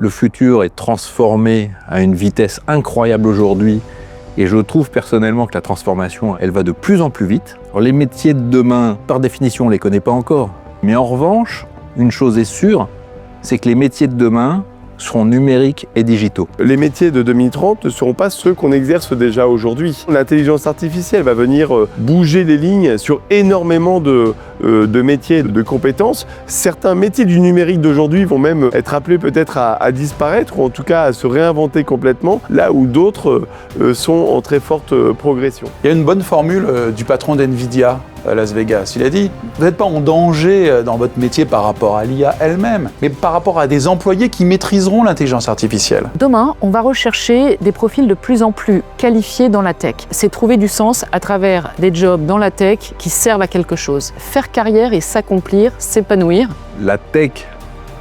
Le futur est transformé à une vitesse incroyable aujourd'hui et je trouve personnellement que la transformation, elle va de plus en plus vite. Alors, les métiers de demain, par définition, on ne les connaît pas encore. Mais en revanche, une chose est sûre, c'est que les métiers de demain seront numériques et digitaux. Les métiers de 2030 ne seront pas ceux qu'on exerce déjà aujourd'hui. L'intelligence artificielle va venir bouger les lignes sur énormément de métiers, de compétences. Certains métiers du numérique d'aujourd'hui vont même être appelés peut-être à disparaître ou en tout cas à se réinventer complètement, là où d'autres sont en très forte progression. Il y a une bonne formule du patron d'NVIDIA à Las Vegas. Il a dit « Vous n'êtes pas en danger dans votre métier par rapport à l'IA elle-même, mais par rapport à des employés qui maîtriseront l'intelligence artificielle. » Demain, on va rechercher des profils de plus en plus qualifiés dans la tech. C'est trouver du sens à travers des jobs dans la tech qui servent à quelque chose. Faire carrière et s'accomplir, s'épanouir. La tech,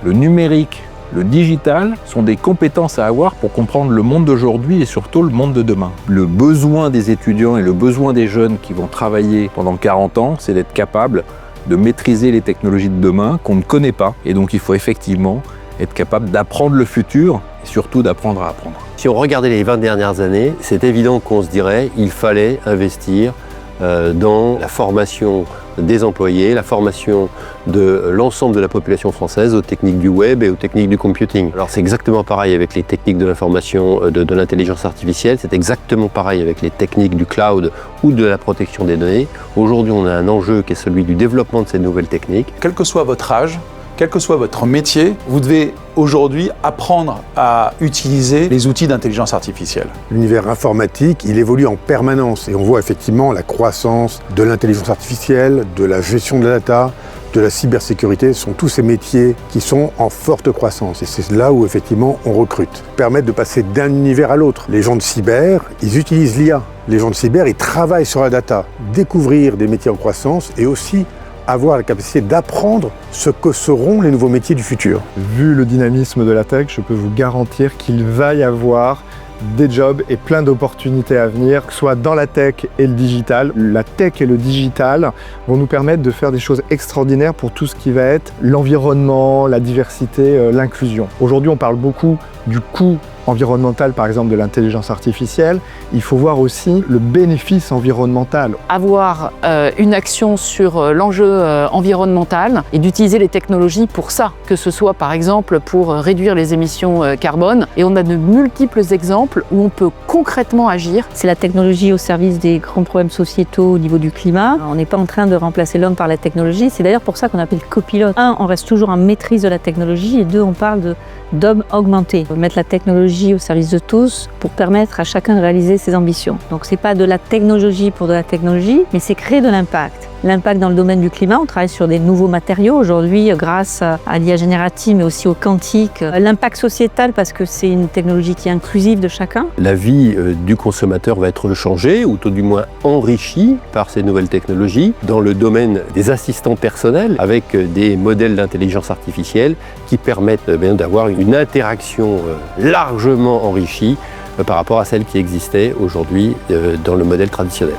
le numérique, le digital sont des compétences à avoir pour comprendre le monde d'aujourd'hui et surtout le monde de demain. Le besoin des étudiants et le besoin des jeunes qui vont travailler pendant 40 ans, c'est d'être capable de maîtriser les technologies de demain qu'on ne connaît pas. Et donc il faut effectivement être capable d'apprendre le futur et surtout d'apprendre à apprendre. Si on regardait les 20 dernières années, c'est évident qu'on se dirait qu'il fallait investir dans la formation des employés, la formation de l'ensemble de la population française aux techniques du web et aux techniques du computing. Alors c'est exactement pareil avec les techniques de l'information, de l'intelligence artificielle, c'est exactement pareil avec les techniques du cloud ou de la protection des données. Aujourd'hui, on a un enjeu qui est celui du développement de ces nouvelles techniques. Quel que soit votre âge, quel que soit votre métier, vous devez aujourd'hui apprendre à utiliser les outils d'intelligence artificielle. L'univers informatique, il évolue en permanence et on voit effectivement la croissance de l'intelligence artificielle, de la gestion de la data, de la cybersécurité. Ce sont tous ces métiers qui sont en forte croissance et c'est là où effectivement on recrute. Permettre de passer d'un univers à l'autre. Les gens de cyber, ils utilisent l'IA. Les gens de cyber, ils travaillent sur la data. Découvrir des métiers en croissance et aussi avoir la capacité d'apprendre ce que seront les nouveaux métiers du futur. Vu le dynamisme de la tech, je peux vous garantir qu'il va y avoir des jobs et plein d'opportunités à venir, que ce soit dans la tech et le digital. La tech et le digital vont nous permettre de faire des choses extraordinaires pour tout ce qui va être l'environnement, la diversité, l'inclusion. Aujourd'hui, on parle beaucoup du coût environnemental, par exemple, de l'intelligence artificielle. Il faut voir aussi le bénéfice environnemental. Avoir une action sur l'enjeu environnemental et d'utiliser les technologies pour ça, que ce soit par exemple pour réduire les émissions carbone. Et on a de multiples exemples où on peut concrètement agir. C'est la technologie au service des grands problèmes sociétaux au niveau du climat. On n'est pas en train de remplacer l'homme par la technologie. C'est d'ailleurs pour ça qu'on appelle copilote. Un, on reste toujours en maîtrise de la technologie et deux, on parle d'homme augmenté. Mettre la technologie au service de tous pour permettre à chacun de réaliser ses ambitions. Donc c'est pas de la technologie pour de la technologie, mais c'est créer de l'impact. L'impact dans le domaine du climat, on travaille sur des nouveaux matériaux aujourd'hui grâce à l'IA générative mais aussi au quantique. L'impact sociétal parce que c'est une technologie qui est inclusive de chacun. La vie du consommateur va être changée ou tout du moins enrichie par ces nouvelles technologies dans le domaine des assistants personnels avec des modèles d'intelligence artificielle qui permettent d'avoir une interaction largement enrichie par rapport à celle qui existait aujourd'hui dans le modèle traditionnel.